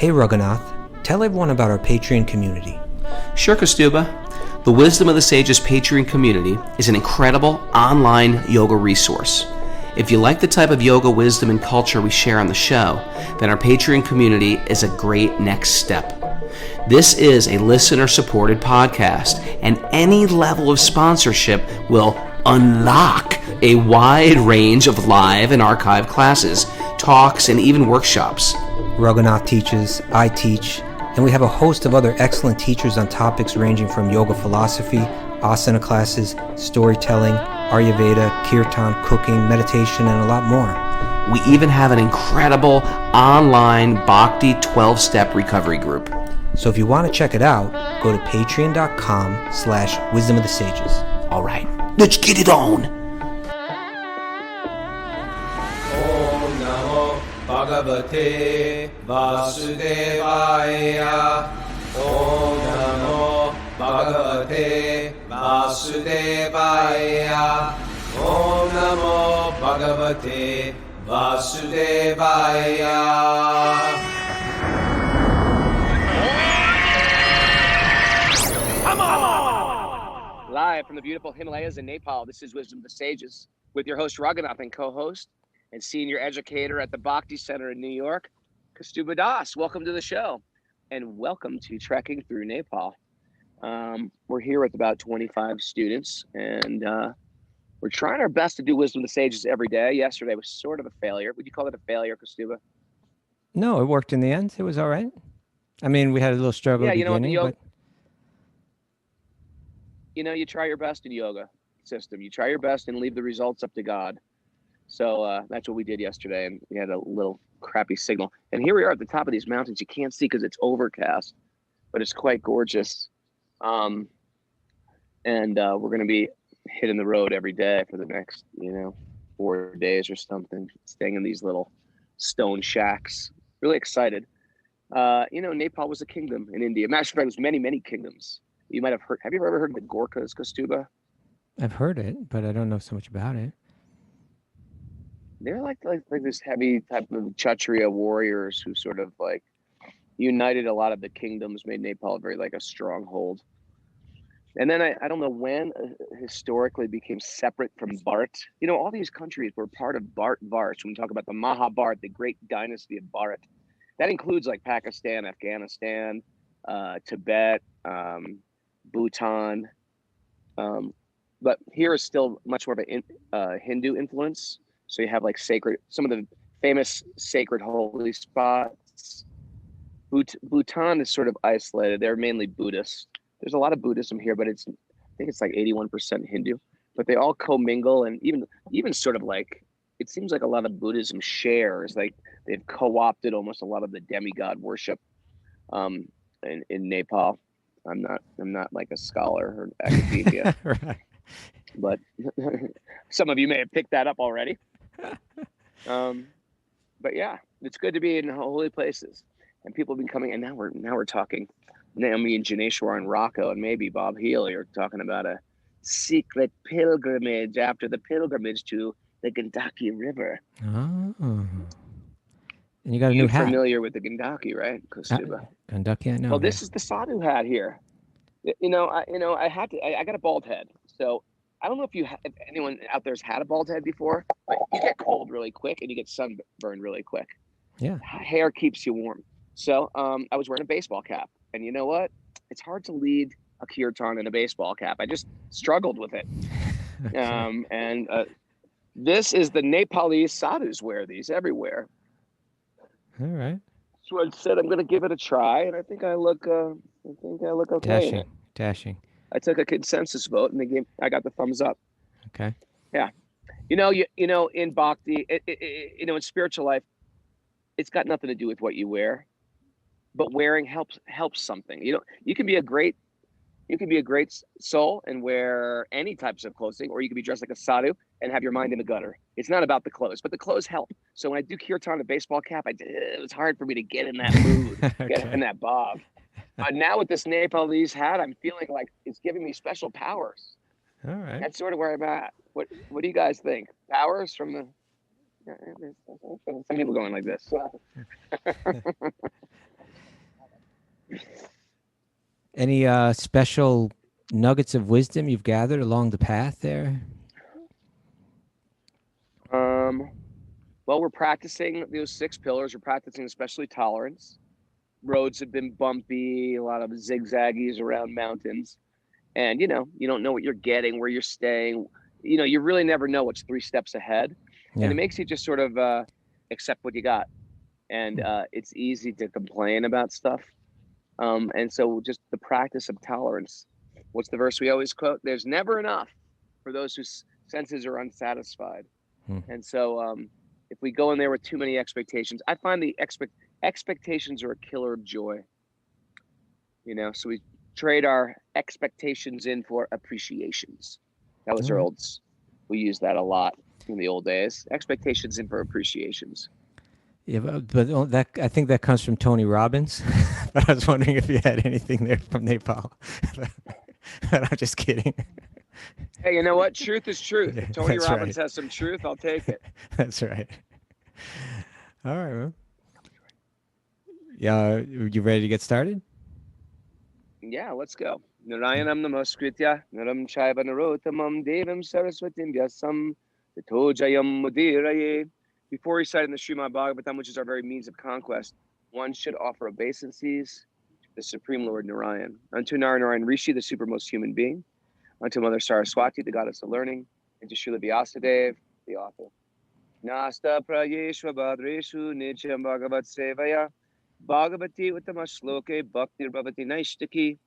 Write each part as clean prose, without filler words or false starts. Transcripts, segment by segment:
Hey Raghunath, tell everyone about our Patreon community. Sure, Kaustubha. The Wisdom of the Sages Patreon community is an incredible online yoga resource. If you like the type of yoga wisdom and culture we share on the show, then our Patreon community is a great next step. This is a listener-supported podcast, and any level of sponsorship will unlock a wide range of live and archived classes, talks, and even workshops. Raghunath teaches, I teach, and we have a host of other excellent teachers on topics ranging from yoga philosophy, asana classes, storytelling, Ayurveda, kirtan, cooking, meditation, and a lot more. We even have an incredible online Bhakti 12-step recovery group. So if you want to check it out, go to patreon.com/wisdom of the sages. All right, let's get it on. Om Namo Bhagavate Vasudevaya. Om Namo Bhagavate Vasudevaya. Om Namo Bhagavate Vasudevaya. Live from the beautiful Himalayas in Nepal, this is Wisdom of the Sages with your host Raghunath and co-host and senior educator at the Bhakti Center in New York, Kaustubha Das. Welcome to the show and welcome to Trekking Through Nepal. We're here with about 25 students and we're trying our best to do Wisdom of the Sages every day. Yesterday was sort of a failure. Would you call it a failure, Kaustubha? No, it worked in the end. It was all right. I mean, we had a little struggle at the beginning, but... You know, you try your best in yoga system. You try your best and leave the results up to God. So that's what we did yesterday, and we had a little crappy signal. And here we are at the top of these mountains. You can't see because it's overcast, but it's quite gorgeous. And we're going to be hitting the road every day for the next, 4 days or something, staying in these little stone shacks. Really excited. Nepal was a kingdom in India. Matter of fact, there's many, many kingdoms. You might have heard. Have you ever heard of the Gorkhas, Kaustubha? I've heard it, but I don't know so much about it. They're like this heavy type of Kshatriya warriors who sort of like united a lot of the kingdoms, made Nepal very like a stronghold. And then I don't know when historically became separate from Bharat. All these countries were part of Bharat Varsh. When we talk about the Mahabharat, the great dynasty of Bharat, that includes like Pakistan, Afghanistan, Tibet, Bhutan, but here is still much more of a Hindu influence. So you have like some of the famous sacred holy spots. Bhutan is sort of isolated. They're mainly Buddhist. There's a lot of Buddhism here, but I think it's like 81% Hindu. But they all commingle, and even sort of like it seems like a lot of Buddhism shares. Like they've co-opted almost a lot of the demigod worship in Nepal. I'm not like a scholar or academia, Right. but some of you may have picked that up already. But yeah, it's good to be in holy places, and people have been coming. And now we're talking. Naomi and Janesh were on Rocco, and maybe Bob Healy are talking about a secret pilgrimage after the pilgrimage to the Gandaki River. Oh. And you got a new hat. Familiar with the Gandaki, right, Kaustubha? Gandaki, I know. Well, this is the sadhu hat here. I got a bald head, so I don't know if anyone out there's had a bald head before, but you get cold really quick and you get sunburned really quick. Yeah. Hair keeps you warm. So I was wearing a baseball cap, and you know what? It's hard to lead a kirtan in a baseball cap. I just struggled with it. Okay. This is the Nepalese sadhus wear these everywhere. All right. So I said I'm going to give it a try, and I think I look okay. Dashing. I took a consensus vote, and I got the thumbs up. Okay. Yeah. In Bhakti, in spiritual life, it's got nothing to do with what you wear, but wearing helps something. You can be a great soul and wear any types of clothing, or you can be dressed like a sadhu and have your mind in the gutter. It's not about the clothes, but the clothes help. So when I do kirtan, a baseball cap, it was hard for me to get in that mood, Okay. get in that bob. But now with this Nepalese hat, I'm feeling like it's giving me special powers. All right. That's sort of where I'm at. What do you guys think? Powers from the... Some people going like this. Any special nuggets of wisdom you've gathered along the path there? Well, we're practicing those 6 pillars. We're practicing especially tolerance. Roads have been bumpy, a lot of zigzaggies around mountains. And, you don't know what you're getting, where you're staying. You really never know what's 3 steps ahead. Yeah. And it makes you just sort of accept what you got. And it's easy to complain about stuff. And so just the practice of tolerance. What's the verse we always quote? There's never enough for those whose senses are unsatisfied. And so if we go in there with too many expectations, I find the expectations are a killer of joy. So we trade our expectations in for appreciations. That was we used that a lot in the old days. Expectations in for appreciations. Yeah, but that I think that comes from Tony Robbins. But I was wondering if you had anything there from Nepal. But I'm just kidding. Hey, you know what? Truth is truth. If Tony That's Robbins right. has some truth, I'll take it. That's right. All right, man. Yeah, you ready to get started? Yeah, let's go. Narayanam namaskritya, naram chaiva narotamam devam saraswatim vyasam tato jayam mudiraye. Before reciting the Srimad Bhagavatam, which is our very means of conquest, one should offer obeisances to the Supreme Lord Narayan, unto Narayan Rishi, the supermost human being, unto Mother Saraswati, the goddess of learning, and to Srila Vyasadeva, the author. Nasta prayeshva bhadreshu nityam bhagavat sevaya bhagavati uttama shloke bhaktir bhavati naishtaki.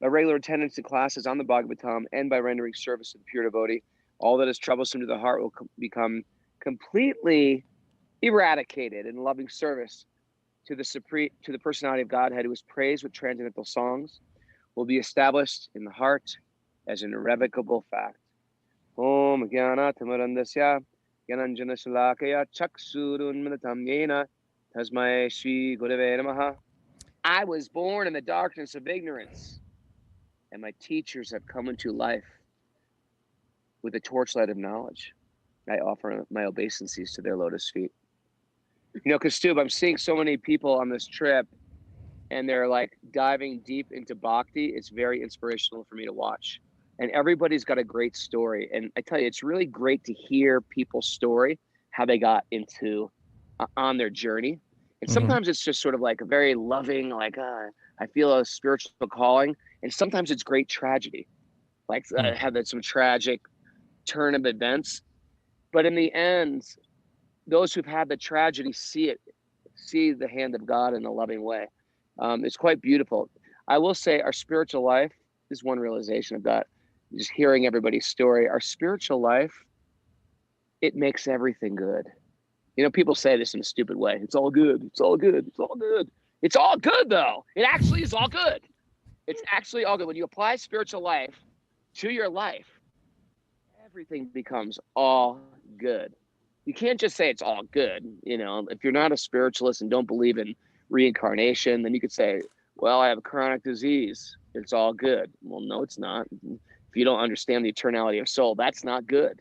By regular attendance to classes on the Bhagavatam and by rendering service to the pure devotee, all that is troublesome to the heart will become completely eradicated in loving service to the personality of Godhead, who is praised with transcendental songs, will be established in the heart as an irrevocable fact. Om Jnana Tamarandasya Gyananjana Shalakaya Chaksurunmanatam Yena Tasmai Shri Gurave Namaha. I was born in the darkness of ignorance, and my teachers have come into life with the torchlight of knowledge. I offer my obeisances to their lotus feet. Kaustubha, I'm seeing so many people on this trip, and they're like diving deep into bhakti. It's very inspirational for me to watch. And everybody's got a great story. And I tell you, it's really great to hear people's story, how they got into on their journey. And sometimes it's just sort of like a very loving, like, I feel a spiritual calling. And sometimes it's great tragedy, like have that some tragic turn of events. But in the end, those who've had the tragedy see the hand of God in a loving way. It's quite beautiful. I will say our spiritual life is one realization of that. Just hearing everybody's story, our spiritual life, it makes everything good. People say this in a stupid way. It's all good. It's all good. It's all good. It's all good, though. It actually is all good. It's actually all good. When you apply spiritual life to your life, everything becomes all good. You can't just say it's all good. If you're not a spiritualist and don't believe in reincarnation, then you could say, well, I have a chronic disease. It's all good. Well, no, it's not. If you don't understand the eternality of soul, that's not good.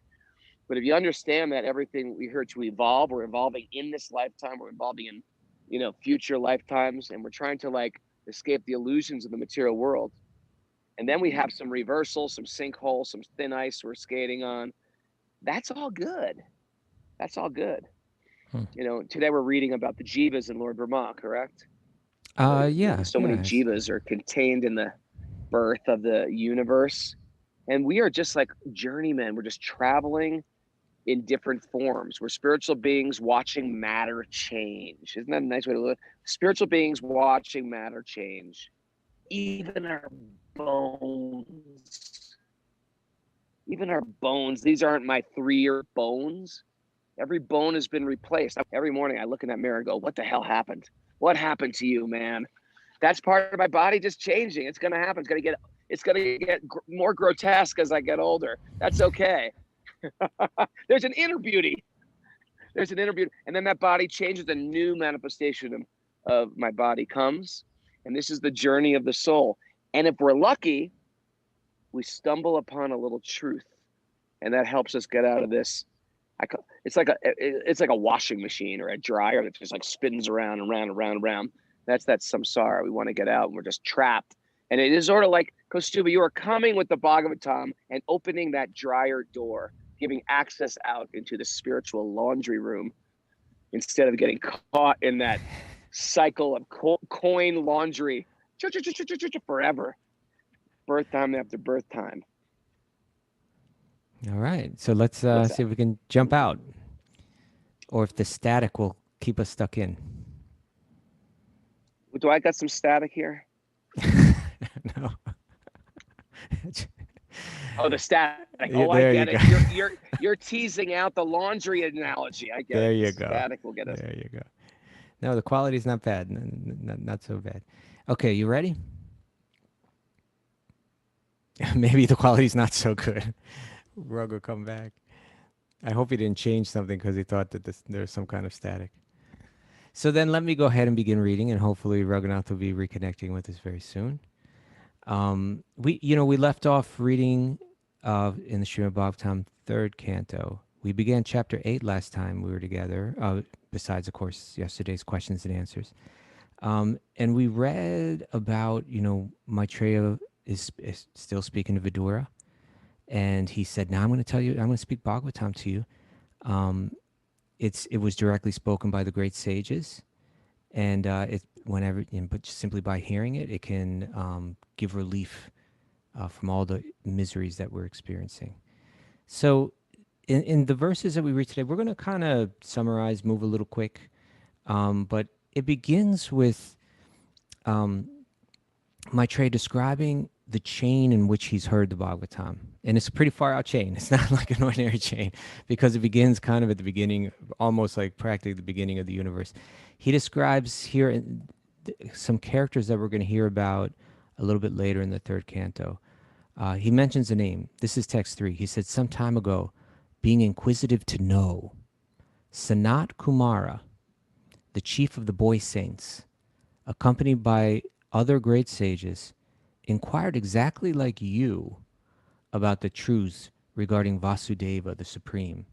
But if you understand that everything we're here to evolve, we're evolving in this lifetime, we're evolving in, future lifetimes, and we're trying to escape the illusions of the material world. And then we have some reversals, some sinkholes, some thin ice we're skating on. That's all good. That's all good. Today we're reading about the jivas in Lord Brahma, correct? Yeah. So many jivas are contained in the birth of the universe. And we are just like journeymen. We're just traveling in different forms. We're spiritual beings watching matter change. Isn't that a nice way to look? Spiritual beings watching matter change. Even our bones. These aren't my 3-year bones. Every bone has been replaced. Every morning I look in that mirror and go, what the hell happened? What happened to you, man? That's part of my body just changing. It's going to happen. It's going to get more grotesque as I get older. That's okay. There's an inner beauty. And then that body changes. A new manifestation of my body comes. And this is the journey of the soul. And if we're lucky, we stumble upon a little truth. And that helps us get out of this. It's like a washing machine or a dryer that just spins around and round and round and round. That's that samsara. We want to get out, and we're just trapped And it is sort of like, Kaustubha, you are coming with the Bhagavatam and opening that dryer door, giving access out into the spiritual laundry room instead of getting caught in that cycle of coin laundry forever. Birth time after birth time. All right. So let's see if we can jump out, or if the static will keep us stuck in. Do I got some static here? No. Oh, the static. Yeah, Oh, I there get you it. You're teasing out the laundry analogy. I get There it. you The go. Static will get us. There you go. No, the quality's not bad. Not so bad. Okay, you ready? Maybe the quality's not so good. Rug will come back. I hope he didn't change something because he thought that there's some kind of static. So then let me go ahead and begin reading, and hopefully Raghunath will be reconnecting with us very soon. We left off reading in the Srimad Bhagavatam 3rd canto. We began chapter 8 last time we were together, besides, of course, yesterday's questions and answers. And we read about, Maitreya is still speaking to Vidura. And he said, now I'm going to speak Bhagavatam to you. It was directly spoken by the great sages. And but simply by hearing it, it can give relief from all the miseries that we're experiencing. So in the verses that we read today, we're going to kind of summarize, move a little quick. But it begins with Maitreya describing the chain in which he's heard the Bhagavatam. And it's a pretty far out chain. It's not like an ordinary chain because it begins kind of at the beginning, almost like practically the beginning of the universe. He describes here some characters that we're going to hear about a little bit later in the 3rd canto. He mentions a name. This is text 3. He said, some time ago, being inquisitive to know, Sanat Kumara, the chief of the boy saints, accompanied by other great sages, inquired exactly like you about the truths regarding Vasudeva, the Supreme.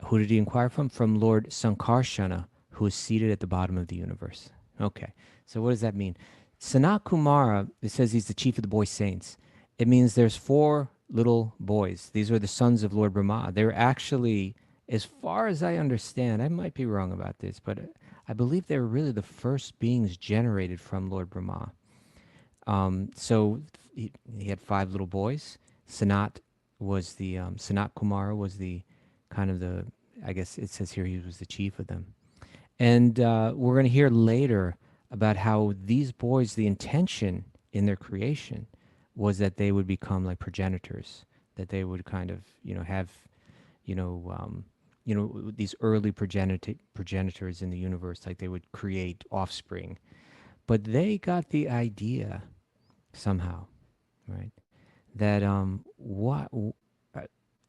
Who did he inquire from? From Lord Sankarshana, who is seated at the bottom of the universe. Okay, so what does that mean? Sanat Kumara, it says he's the chief of the boy saints. It means there's 4 little boys. These are the sons of Lord Brahma. They're actually, as far as I understand, I might be wrong about this, but I believe they were really the first beings generated from Lord Brahma. So he had 5 little boys. Sanat Kumara was the kind of the, I guess it says here he was the chief of them. And we're going to hear later about how these boys, the intention in their creation was that they would become like progenitors, that they would kind of, have, these early progenitors in the universe, like they would create offspring. But they got the idea somehow, right, that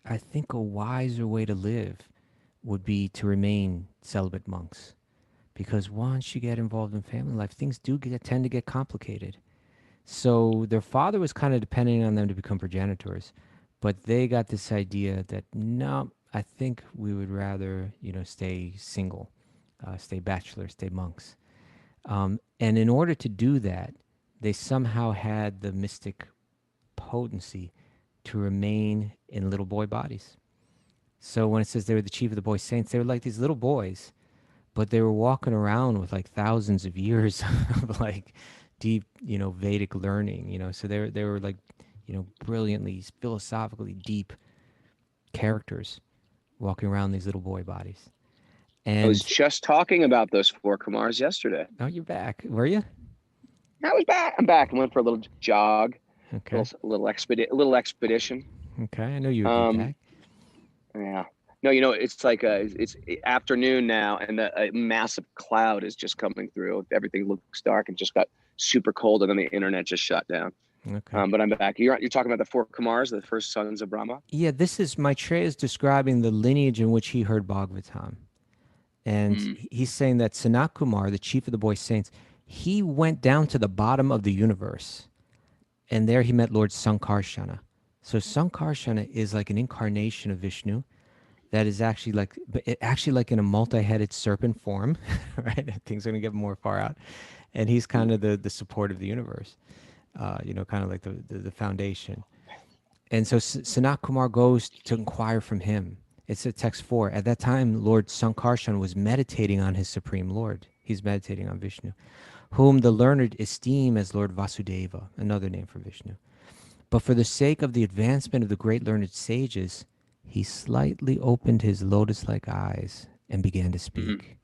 I think a wiser way to live would be to remain celibate monks. Because once you get involved in family life, things tend to get complicated. So their father was kind of depending on them to become progenitors, but they got this idea that, no, I think we would rather, stay single, stay bachelor, stay monks. And in order to do that, they somehow had the mystic potency to remain in little boy bodies. So when it says they were the chief of the boy saints, they were like these little boys, but they were walking around with like thousands of years of like deep, Vedic learning, so they were like, brilliantly, philosophically deep characters walking around these little boy bodies. And I was just talking about those 4 Kumars yesterday. Oh, you're back. Were you? I was back. I'm back. I went for a little jog, Okay. a little expedition. Okay, I know you would be back. Yeah. No, it's like it's afternoon now, and a massive cloud is just coming through. Everything looks dark and just got super cold, and then the internet just shut down. Okay. But I'm back. You're talking about the 4 Kumars, the first sons of Brahma? Yeah, this is Maitreya is describing the lineage in which he heard Bhagavatam. And he's saying that Sanat Kumar, the chief of the boy saints, he went down to the bottom of the universe. And there he met Lord Sankarshana. So Sankarshana is like an incarnation of Vishnu that is actually like in a multi-headed serpent form, right? Things are going to get more far out. And he's kind of the support of the universe. kind of like the foundation. And so Sanat Kumar goes to inquire from him. It's at text 4. At that time, Lord Sankarshan was meditating on his Supreme Lord. He's meditating on Vishnu, whom the learned esteem as Lord Vasudeva, another name for Vishnu. But for the sake of the advancement of the great learned sages, he slightly opened his lotus-like eyes and began to speak.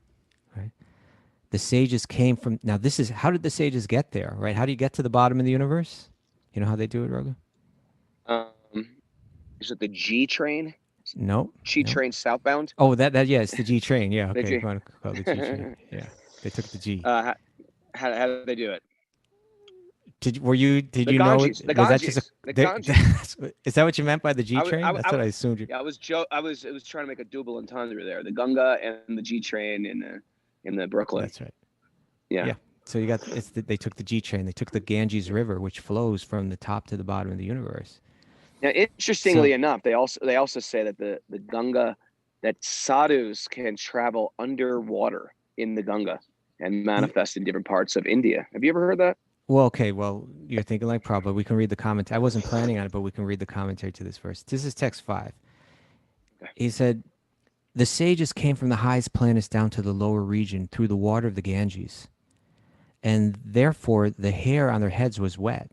Right? The sages came from, now this is, how did the sages get there, right? How do you get to the bottom of the universe? You know how they do it, Raghu? Is it the G train? No. G train southbound? Oh, yeah, it's the G train. Yeah, The okay. G. You want to call it the G train. Yeah, they took the G. How did they do it? Did you know Ganges, it? the Was that just Ganges, the Ganges. Is that what you meant by the G train? That's what I assumed. Yeah, I was trying to make a double entendre there. The Ganga and the G train in the Brooklyn. That's right. Yeah. So you got they took the G train. They took the Ganges River, which flows from the top to the bottom of the universe. Now, interestingly enough, they also say that the Ganga, that sadhus can travel underwater in the Ganga and manifest in different parts of India. Have you ever heard that? Well, okay. Well, you're thinking like Prabhupada. We can read the commentary. I wasn't planning on it, but we can read the commentary to this verse. This is text 5. Okay. He said, the sages came from the highest planets down to the lower region through the water of the Ganges, and therefore the hair on their heads was wet.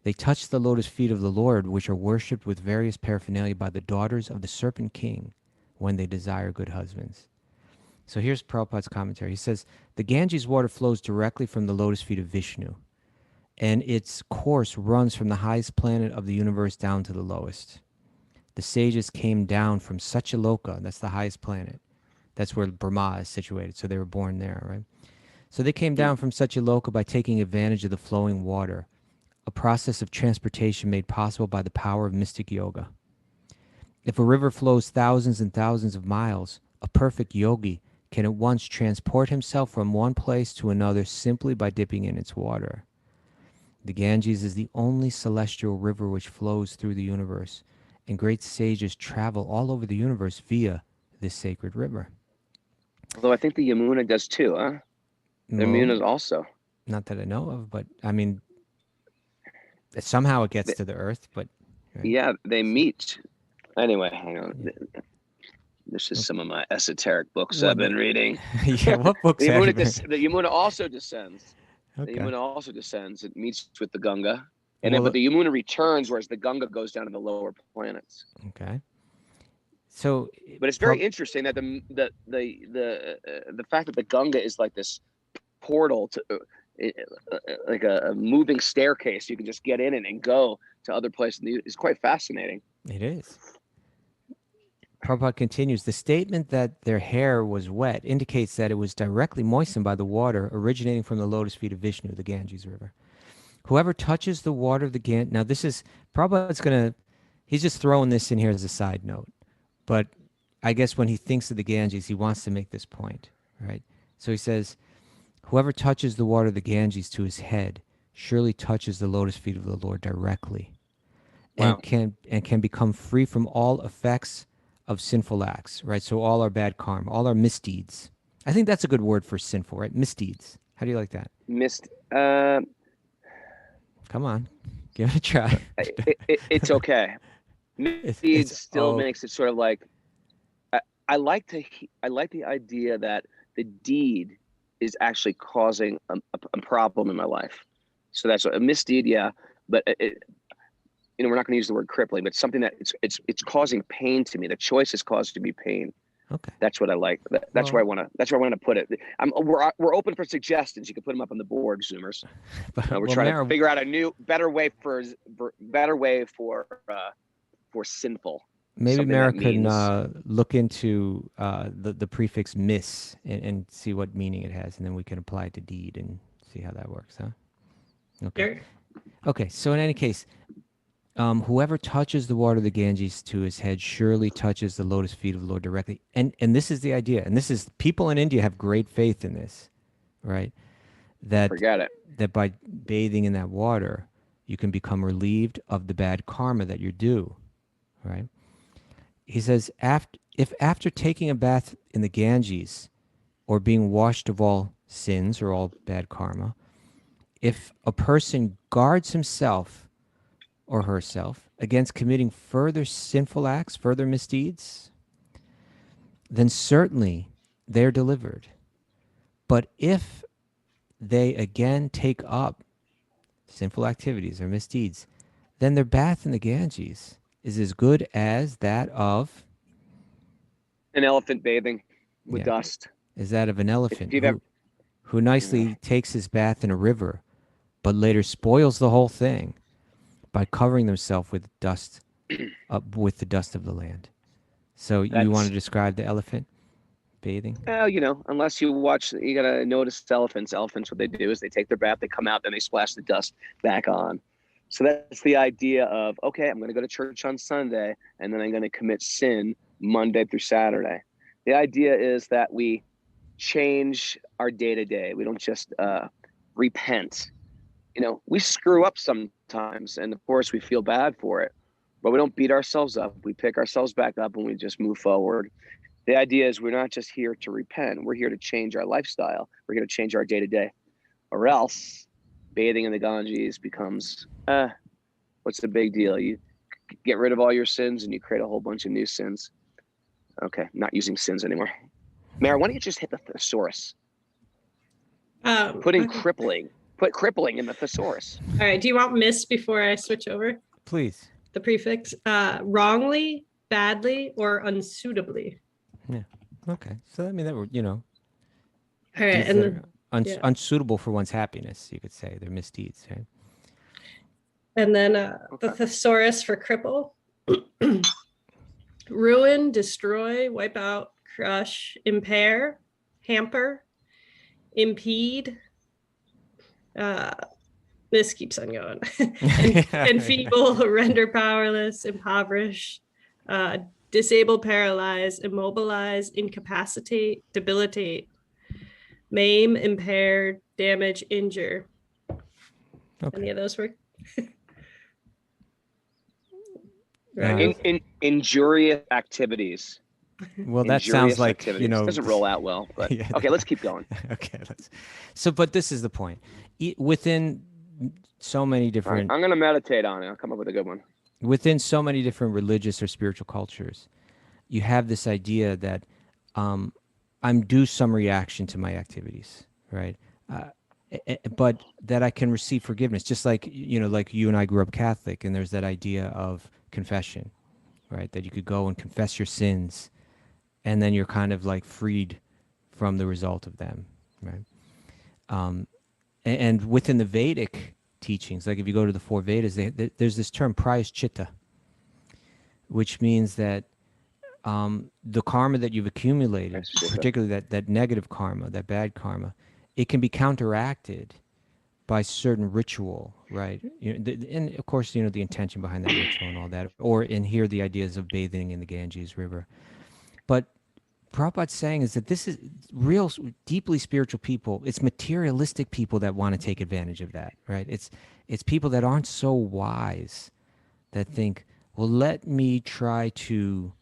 They touched the lotus feet of the Lord, which are worshipped with various paraphernalia by the daughters of the Serpent King when they desire good husbands. So here's Prabhupada's commentary. He says, the Ganges water flows directly from the lotus feet of Vishnu, and its course runs from the highest planet of the universe down to the lowest. The sages came down from Satyaloka, that's the highest planet. That's where Brahma is situated, so they were born there, right? So they came down from Satyaloka by taking advantage of the flowing water, a process of transportation made possible by the power of mystic yoga. If a river flows thousands and thousands of miles, a perfect yogi can at once transport himself from one place to another simply by dipping in its water. The Ganges is the only celestial river which flows through the universe, and great sages travel all over the universe via this sacred river. Although I think the Yamuna does too, huh? The Yamuna also. Not that I know of, but I mean, somehow it gets to the earth, but... Right? Yeah, they meet. Anyway, hang on. Yeah. This is some of my esoteric books I've been reading. Yeah, what books the Yamuna also descends. Okay. The Yamuna also descends. It meets with the Ganga. And then, but the Yamuna returns, whereas the Ganga goes down to the lower planets. Okay. So, but it's very interesting that the fact that the Ganga is like this portal to like a moving staircase. You can just get in it and go to other places. It's quite fascinating. It is. Prabhupada continues, the statement that their hair was wet indicates that it was directly moistened by the water originating from the lotus feet of Vishnu, the Ganges River. Whoever touches the water of the Ganges... Now, this is... Prabhupada's he's just throwing this in here as a side note. But I guess when he thinks of the Ganges, he wants to make this point, right? So he says, whoever touches the water of the Ganges to his head surely touches the lotus feet of the Lord directly. Wow. and can become free from all effects of sinful acts, right? So all our bad karma, all our misdeeds. I think that's a good word for sinful, right? Misdeeds. How do you like that? Come on, give it a try. It's okay. Misdeeds still makes it sort of like. I like the idea that the deed is actually causing a problem in my life. So that's a misdeed, yeah. But we're not going to use the word crippling, but something that it's causing pain to me. The choice is causing me pain. Okay, that's what I like. That's where I want to put it. We're open for suggestions. You can put them up on the board, Zoomers. We're trying to figure out a better way for sinful. Maybe Mara can look into the prefix "miss" and see what meaning it has, and then we can apply it to deed and see how that works, huh? Okay. Okay. So in any case. Whoever touches the water of the Ganges to his head surely touches the lotus feet of the Lord directly. And this is the idea. And this is, people in India have great faith in this, right? Forget it. That by bathing in that water, you can become relieved of the bad karma that you're due, right? He says, if after taking a bath in the Ganges or being washed of all sins or all bad karma, if a person guards himself or herself against committing further sinful acts, further misdeeds, then certainly they're delivered. But if they again take up sinful activities or misdeeds, then their bath in the Ganges is as good as that of An elephant bathing with yeah, dust. is that of an elephant you've ever- who nicely takes his bath in a river, but later spoils the whole thing by covering themselves with dust, with the dust of the land. So you want That's to describe the elephant bathing? well, unless you watch, you gotta notice elephants. Elephants, what they do is they take their bath, they come out, then they splash the dust back on. So that's the idea of, okay, I'm gonna go to church on Sunday, and then I'm gonna commit sin Monday through Saturday. The idea is that we change our day to day. We don't just repent. We screw up sometimes, and of course we feel bad for it, but we don't beat ourselves up. We pick ourselves back up and we just move forward. The idea is we're not just here to repent. We're here to change our lifestyle. We're here to change our day to day, or else bathing in the Ganges becomes, what's the big deal? You get rid of all your sins and you create a whole bunch of new sins. Okay, not using sins anymore. Mara, why don't you just hit the thesaurus? Put in Okay. crippling. Put crippling in the thesaurus. All right. Do you want miss before I switch over? Please. The prefix wrongly, badly, or unsuitably. Yeah. Okay. So that that were All right. deeds And that then, are yeah. unsuitable for one's happiness, you could say. They're misdeeds, right? And then the thesaurus for cripple. Ruin, destroy, wipe out, crush, impair, hamper, impede. This keeps on going. Enfeeble, render powerless, impoverish, disable, paralyze, immobilize, incapacitate, debilitate, maim, impair, damage, injure. Okay. Any of those work? Injurious activities. Well, that sounds Injurious like, activities. Doesn't roll out well, but Yeah. okay, let's keep going. Okay. But this is the point. Within so many All right, different I'm going to meditate on it. I'll come up with a good one. within so many different religious or spiritual cultures, you have this idea that I'm due some reaction to my activities, right? But that I can receive forgiveness, just like like you and I grew up Catholic, and there's that idea of confession, right? That you could go and confess your sins, and then you're kind of like freed from the result of them, right? And within the Vedic teachings, like if you go to the four Vedas, there's this term prayaschitta, which means that the karma that you've accumulated, particularly that negative karma, that bad karma, it can be counteracted by certain ritual, right? And of course, the intention behind that ritual and all that, or in here the ideas of bathing in the Ganges River. But Prabhupada's saying is that this is real, deeply spiritual people. It's materialistic people that want to take advantage of that, right? It's people that aren't so wise that think, well, let me try to,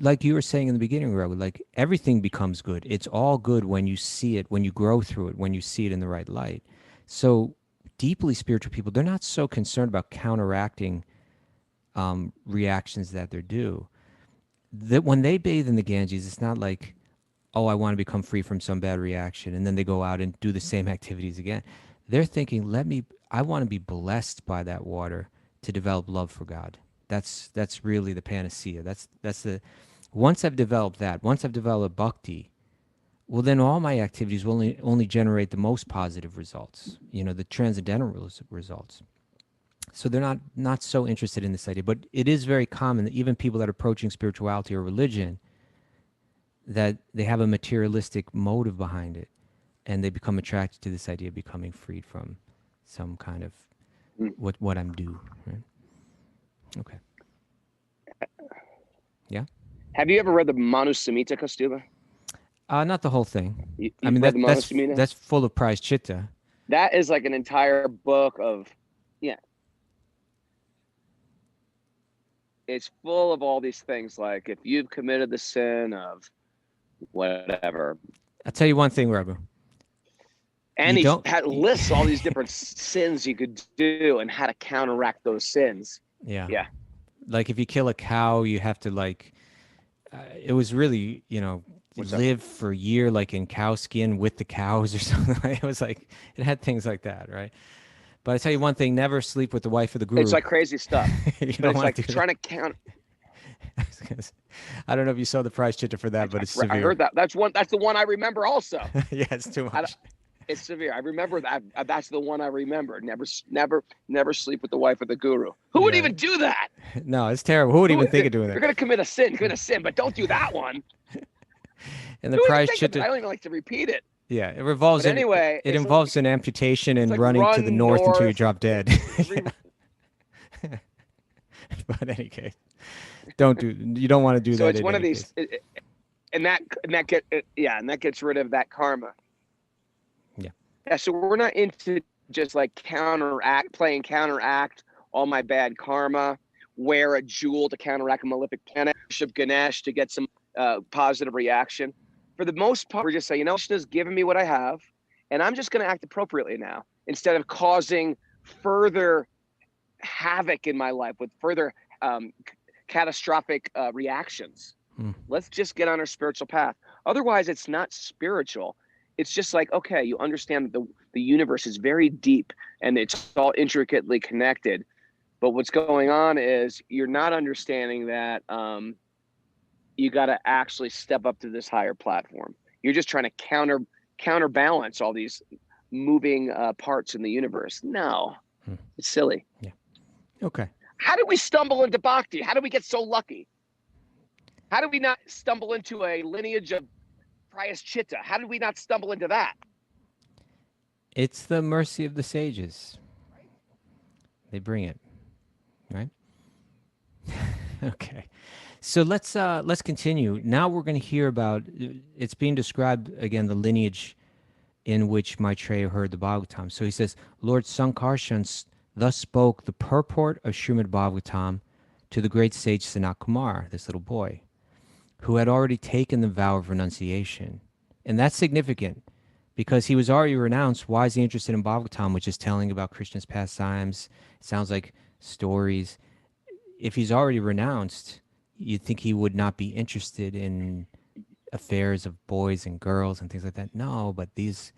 like you were saying in the beginning, Raghu, like everything becomes good. It's all good when you see it, when you grow through it, when you see it in the right light. So deeply spiritual people, they're not so concerned about counteracting reactions that they're due. That when they bathe in the Ganges, it's not like, oh, I want to become free from some bad reaction, and then they go out and do the same activities again. They're thinking, I want to be blessed by that water to develop love for God. That's really the panacea. That's the, once I've developed that, once I've developed bhakti, well, then all my activities will only generate the most positive results, the transcendental results. So they're not so interested in this idea. But it is very common that even people that are approaching spirituality or religion, that they have a materialistic motive behind it, and they become attracted to this idea of becoming freed from some kind of what I'm due. Right? Okay. Yeah. Have you ever read the Manu Samhita, Kaustubha? Not the whole thing. You've I mean, read the Manu Samhita? that's full of prayaschitta. That is like an entire book of, it's full of all these things. Like if you've committed the sin of whatever. I'll tell you one thing, Raghu. And You he don't. had lists all these different sins you could do and how to counteract those sins. Yeah. Yeah. Like if you kill a cow, you have to like. It was really, What's up? live for a year like in cow skin with the cows or something. It was like it had things like that, right? But I tell you one thing: never sleep with the wife of the guru. It's like crazy stuff. You But don't it's want like to do trying that. to count. I don't know if you saw the price chitta for that, but it's severe. I heard that. That's the one I remember also. Yeah, it's too much. It's severe. I remember that. That's the one I remember. Never sleep with the wife of the guru. Who would Yeah. even do that? No, it's terrible. Who would even think of doing You're that? going to commit a sin. Commit a sin, but don't do that one. And the Who would price think of it? I chitta. don't even like to repeat it. Yeah, it revolves. But anyway, it it's involves an amputation and like running to the run north until you north. drop dead. But in any case, you don't want to do that. So it's in one of any these, case. and that gets rid of that karma. Yeah. Yeah. So we're not into just like counteract all my bad karma, wear a jewel to counteract a malefic planet, worship Ganesh to get some positive reaction. For the most part, we're just saying, Vishnu's given me what I have, and I'm just going to act appropriately now instead of causing further havoc in my life with further catastrophic reactions. Let's just get on our spiritual path. Otherwise, it's not spiritual. It's just like, okay, you understand that the universe is very deep and it's all intricately connected. But what's going on is you're not understanding that you got to actually step up to this higher platform. You're just trying to counterbalance all these moving parts in the universe. No, it's silly. Yeah. Okay. How did we stumble into bhakti? How did we get so lucky? How did we not stumble into a lineage of Prayaschitta? How did we not stumble into that? It's the mercy of the sages. They bring it, right? Okay. So let's continue. Now we're going to hear about, it's being described again, the lineage in which Maitreya heard the Bhagavatam. So he says, Lord Sankarshan thus spoke the purport of Srimad Bhagavatam to the great sage Sanat Kumar, this little boy, who had already taken the vow of renunciation. And that's significant because he was already renounced. Why is he interested in Bhagavatam, which is telling about Krishna's pastimes? It sounds like stories. If he's already renounced, you'd think he would not be interested in affairs of boys and girls and things like that. No, but these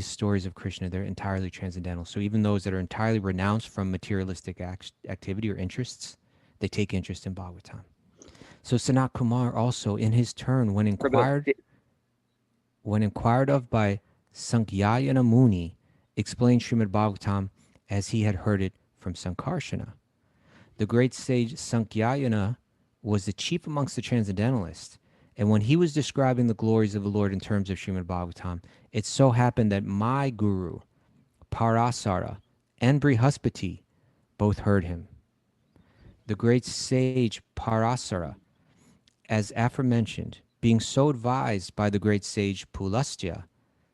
stories of Krishna, they're entirely transcendental. So even those that are entirely renounced from materialistic activity or interests, they take interest in Bhagavatam. So Sanat Kumar also, in his turn, when inquired of by Sankyayana Muni, explained Srimad Bhagavatam as he had heard it from Sankarsana. The great sage Sankyayana was the chief amongst the transcendentalists, and when he was describing the glories of the Lord in terms of Srimad Bhagavatam, it so happened that my guru, Parasara, and Brihaspati both heard him. The great sage Parasara, as aforementioned, being so advised by the great sage Pulastya,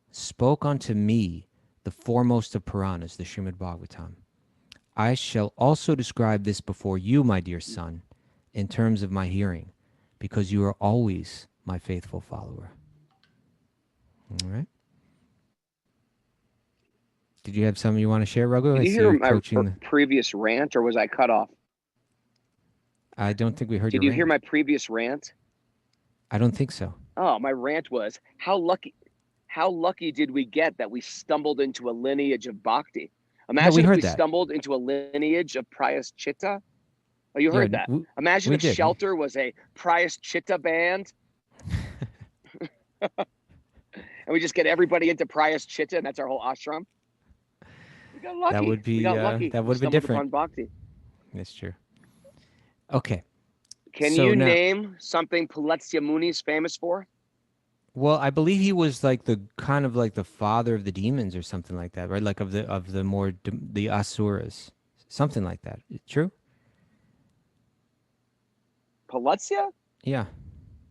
spoke unto me the foremost of Puranas, the Srimad Bhagavatam. I shall also describe this before you, my dear son, in terms of my hearing, because you are always my faithful follower. All right. Did you have something you want to share, Raghu? Did you hear my previous rant, or was I cut off? I don't think we heard your rant. Did you hear my previous rant? I don't think so. Oh, my rant was, how lucky did we get that we stumbled into a lineage of bhakti? Imagine if we stumbled into a lineage of Prayaschitta. Oh, you heard that. Imagine if Shelter was a Prayaschitta band. And we just get everybody into Prayaschitta, and that's our whole ashram. We got lucky. That would be different. Bhakti. That's true. Okay. Can you name something Pulastya Muni is famous for? Well, I believe he was like the kind of like the father of the demons or something like that, right? Like of the more the asuras, something like that. True? Pulastya? Yeah.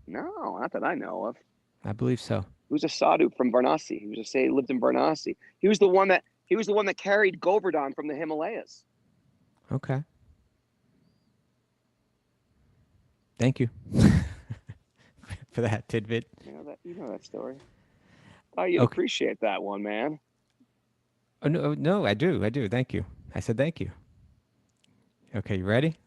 No, not that I know of. I believe so. He was a sadhu from Varanasi. He lived in Varanasi. He was the one that carried Govardhan from the Himalayas. Okay. Thank you for that tidbit. You know that story. Oh, you'd appreciate that one, man. Oh, no, no, I do. Thank you. I said thank you. Okay, you ready?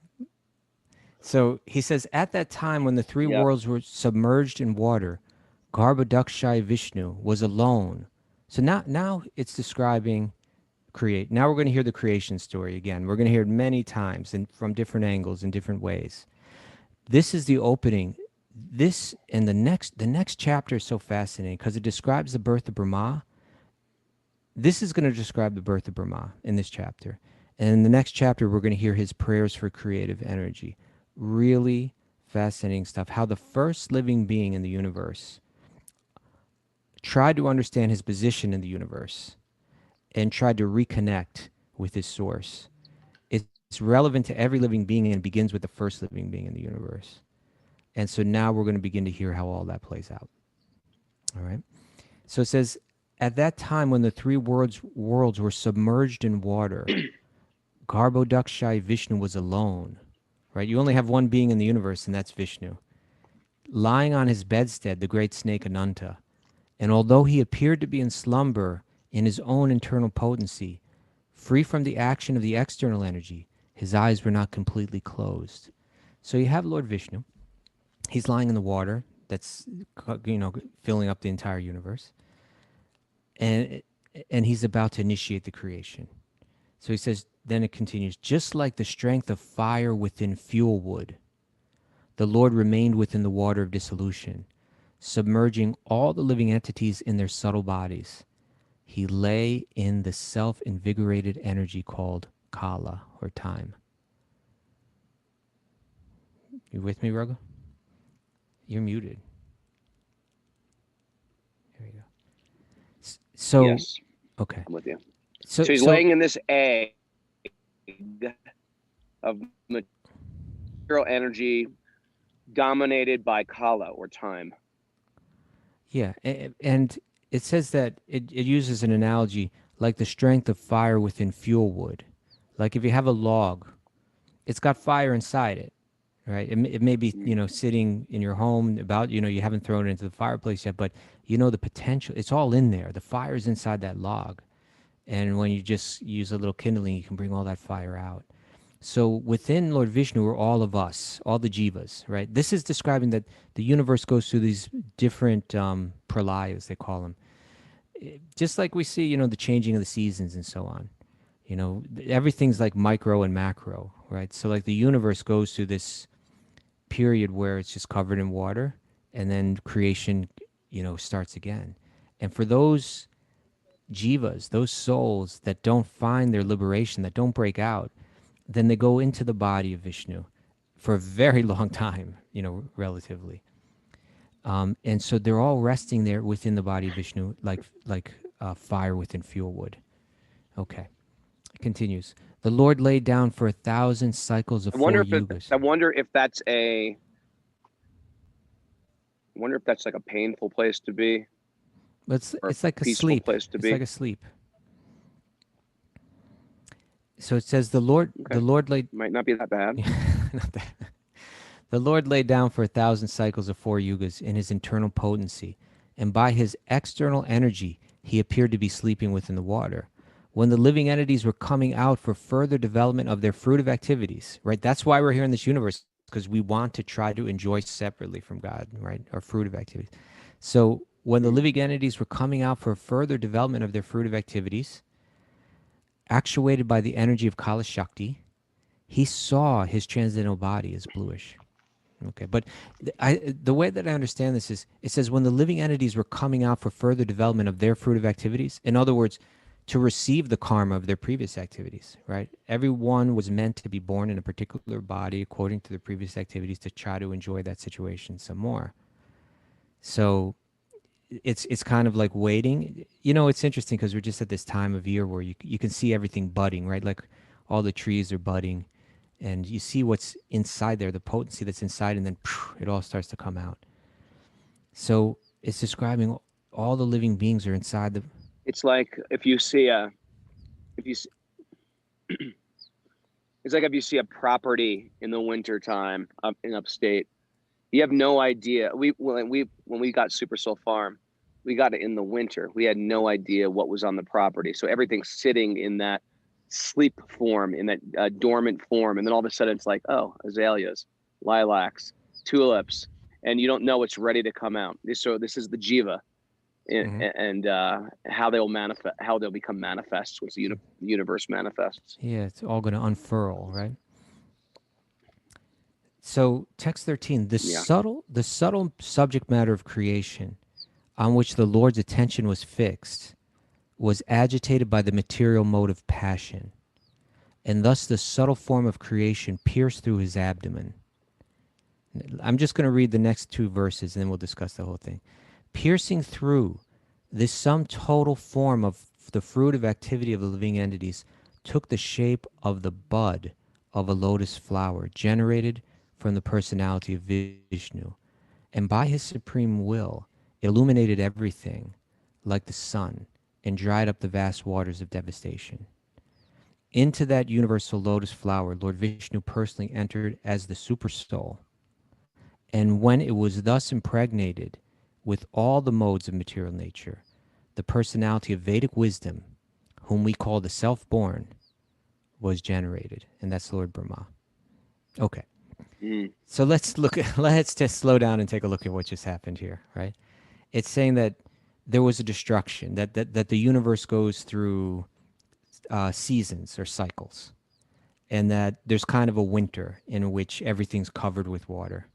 So he says, at that time when the three Yep. worlds were submerged in water, Garbhodakshai Vishnu was alone. So now it's describing create. Now we're going to hear the creation story again. We're going to hear it many times and from different angles in different ways. This is the opening. This and the next chapter is so fascinating because it describes the birth of Brahma. This is going to describe the birth of Brahma in this chapter. And in the next chapter, we're going to hear his prayers for creative energy. Really fascinating stuff. How the first living being in the universe tried to understand his position in the universe and tried to reconnect with his source. It's relevant to every living being and begins with the first living being in the universe. And so now we're going to begin to hear how all that plays out. All right. So it says, at that time when the three worlds were submerged in water, Garbhodakshai Vishnu was alone. Right? You only have one being in the universe, and that's Vishnu. Lying on his bedstead, the great snake Ananta. And although he appeared to be in slumber in his own internal potency, free from the action of the external energy, his eyes were not completely closed. So you have Lord Vishnu. He's lying in the water that's, filling up the entire universe. And he's about to initiate the creation. So he says, then it continues, just like the strength of fire within fuel wood, the Lord remained within the water of dissolution, submerging all the living entities in their subtle bodies. He lay in the self-invigorated energy called Kala, or time. You with me, Raghu? You're muted. There you go. So, Yes, okay. I'm with you. So he's laying in this egg of material energy dominated by Kala, or time. Yeah, and it says that it uses an analogy like the strength of fire within fuel wood. Like if you have a log, it's got fire inside it, right? It may be, sitting in your home about, you haven't thrown it into the fireplace yet, but the potential, it's all in there. The fire's inside that log. And when you just use a little kindling, you can bring all that fire out. So within Lord Vishnu are all of us, all the jivas, right? This is describing that the universe goes through these different pralayas, they call them. Just like we see, the changing of the seasons and so on. Everything's like micro and macro, right? So like the universe goes through this period where it's just covered in water, and then creation, starts again. And for those jivas, those souls that don't find their liberation, that don't break out, then they go into the body of Vishnu for a very long time, relatively. And so they're all resting there within the body of Vishnu, like fire within fuel wood. Okay, it continues. The Lord laid down for 1,000 cycles of I wonder 4 yugas. I wonder if that's like a painful place to be. But or it's like a peaceful sleep. place to It's be. like a sleep. So it says the Lord laid Might not be that bad. not that. The Lord laid down for 1,000 cycles of 4 yugas in his internal potency, and by his external energy, he appeared to be sleeping within the water. When the living entities were coming out for further development of their fruitive activities, right? That's why we're here in this universe, because we want to try to enjoy separately from God, right? Our fruitive activities. So when the living entities were coming out for further development of their fruitive activities, actuated by the energy of Kala Shakti, he saw his transcendental body as bluish. Okay, but the way that I understand this is, it says when the living entities were coming out for further development of their fruitive activities, in other words, to receive the karma of their previous activities, right? Everyone was meant to be born in a particular body according to their previous activities to try to enjoy that situation some more. So it's kind of like waiting. It's interesting because we're just at this time of year where you can see everything budding, right? Like all the trees are budding, and you see what's inside there, the potency that's inside, and then it all starts to come out. So it's describing all the living beings are inside the. It's like if you see a property in the wintertime up in upstate, you have no idea. When we got Super Soul Farm, we got it in the winter. We had no idea what was on the property. So everything's sitting in that sleep form, in that dormant form. And then all of a sudden it's like, oh, azaleas, lilacs, tulips, and you don't know it's ready to come out. So this is the jiva, and how they'll manifest, how they'll become manifests once the universe manifests. Yeah, it's all going to unfurl, right? So text 13, the subtle subject matter of creation on which the Lord's attention was fixed was agitated by the material mode of passion, and thus the subtle form of creation pierced through his abdomen. I'm just going to read the next 2 verses and then we'll discuss the whole thing. Piercing through, this sum total form of the fruit of activity of the living entities took the shape of the bud of a lotus flower generated from the personality of Vishnu, and by his supreme will illuminated everything like the sun and dried up the vast waters of devastation. Into that universal lotus flower, Lord Vishnu personally entered as the super soul, and when it was thus impregnated with all the modes of material nature, the personality of Vedic wisdom, whom we call the self-born, was generated, and that's Lord Brahma. Okay. So let's just slow down and take a look at what just happened here, right? It's saying that there was a destruction, that the universe goes through seasons or cycles, and that there's kind of a winter in which everything's covered with water.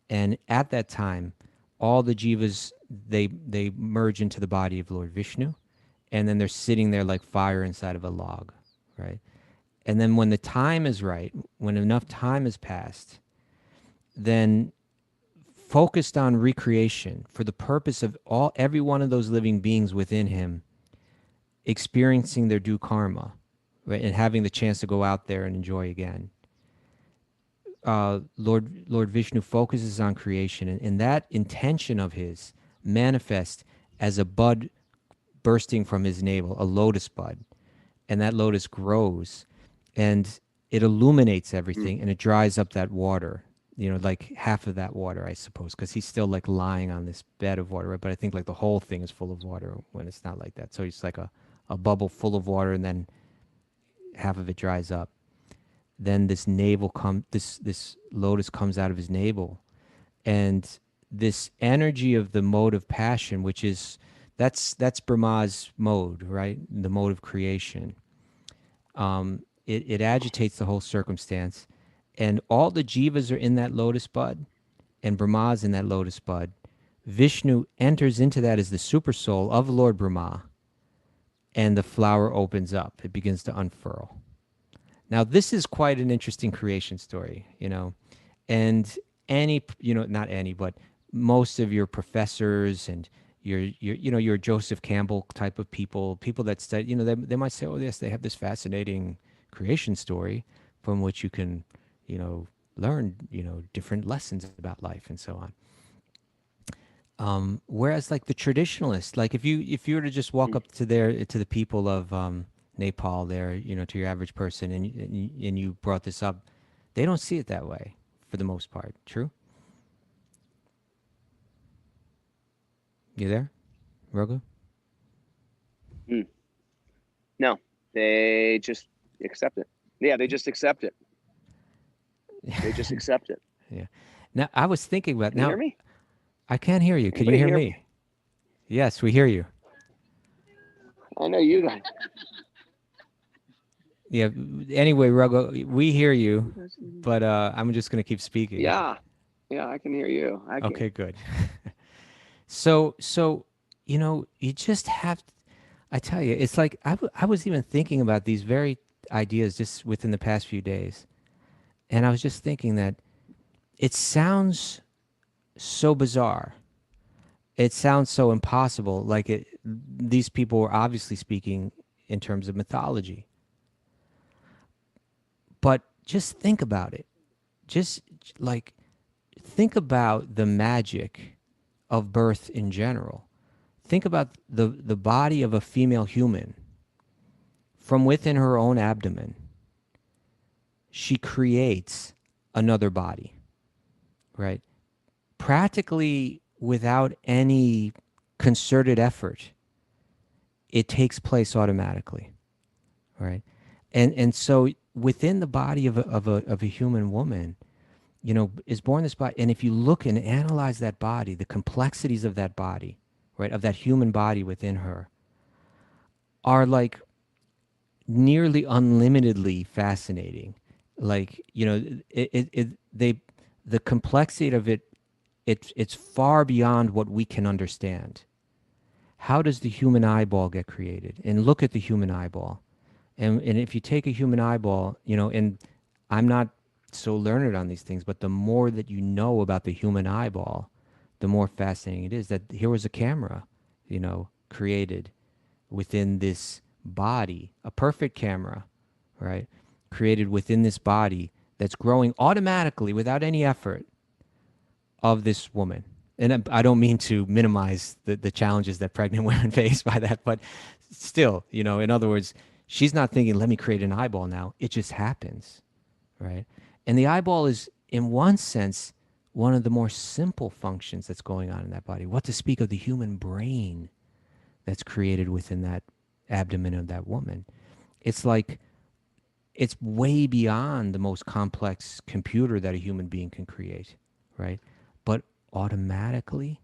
And at that time, all the jivas, they merge into the body of Lord Vishnu, and then they're sitting there like fire inside of a log, right? And then when the time is right, when enough time has passed, then focused on recreation for the purpose of every one of those living beings within him experiencing their due karma, right, and having the chance to go out there and enjoy again. Lord Vishnu focuses on creation, and that intention of his manifests as a bud bursting from his navel, a lotus bud, and that lotus grows, and it illuminates everything, and it dries up that water, like half of that water, I suppose, because he's still like lying on this bed of water, right? But I think like the whole thing is full of water when it's not like that. So it's like a bubble full of water, and then half of it dries up. Then this lotus comes out of his navel, and this energy of the mode of passion, which is that's Brahma's mode, right? The mode of creation. It agitates the whole circumstance, and all the jivas are in that lotus bud, and Brahma's in that lotus bud. Vishnu enters into that as the super soul of Lord Brahma, and the flower opens up. It begins to unfurl. Now, this is quite an interesting creation story, and not any, but most of your professors and your Joseph Campbell type of people that study, they might say, oh, yes, they have this fascinating creation story from which you can, learn, different lessons about life and so on. Whereas like the traditionalists, like if you were to just walk up to the people of Nepal there, to your average person, and you brought this up, they don't see it that way for the most part. True? You there, Raghu? No, they just accept it. Yeah, they just accept it. They just accept it. Yeah. Now, I was thinking about... Can you hear me? I can't hear you. Can Anybody you hear hear me? Yes, we hear you. I know you guys. Yeah. Anyway, Raghu, we hear you, but I'm just going to keep speaking. Yeah, I can hear you. Okay, good. So you just have... I tell you, it's like I was even thinking about these very ideas just within the past few days. And I was just thinking that it sounds so bizarre. It sounds so impossible. Like these people were obviously speaking in terms of mythology. But just think about it. Just like think about the magic of birth in general. Think about the body of a female human. From within her own abdomen, she creates another body, right? Practically without any concerted effort, it takes place automatically, right? And so within the body of a human woman, is born this body. And if you look and analyze that body, the complexities of that body, right, of that human body within her, are like nearly unlimitedly fascinating. Like, the complexity of it, it's far beyond what we can understand. How does the human eyeball get created? And look at the human eyeball. And if you take a human eyeball, and I'm not so learned on these things, but the more that you know about the human eyeball, the more fascinating it is that here was a camera, created within this body, a perfect camera, right? Created within this body that's growing automatically without any effort of this woman. And I don't mean to minimize the challenges that pregnant women face by that, but still, in other words, she's not thinking, let me create an eyeball now. It just happens, right? And the eyeball is, in one sense, one of the more simple functions that's going on in that body. What to speak of the human brain that's created within that abdomen of that woman. It's like, it's way beyond the most complex computer that a human being can create, right? But automatically,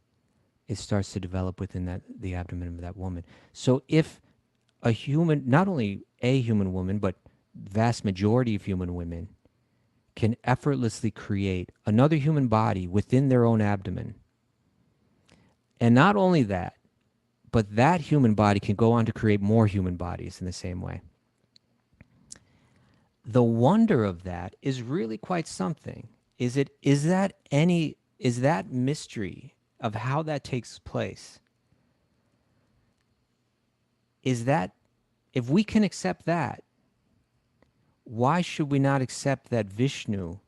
it starts to develop within the abdomen of that woman. So if a human, not only a human woman, but vast majority of human women can effortlessly create another human body within their own abdomen. And not only that, but that human body can go on to create more human bodies in the same way. The wonder of that is really quite something. Is that mystery of how that takes place? Is that, if we can accept that, why should we not accept that Vishnu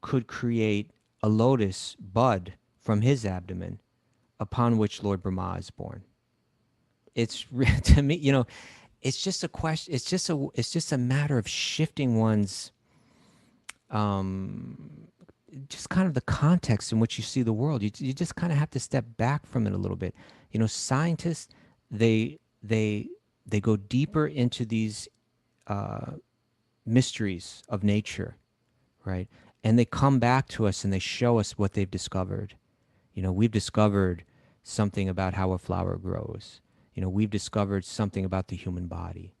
could create a lotus bud from his abdomen upon which Lord Brahma is born? It's, to me, it's just a question. It's just a matter of shifting one's, just kind of the context in which you see the world. You just kind of have to step back from it a little bit. Scientists, they go deeper into these mysteries of nature, right? And they come back to us and they show us what they've discovered. We've discovered something about how a flower grows. We've discovered something about the human body.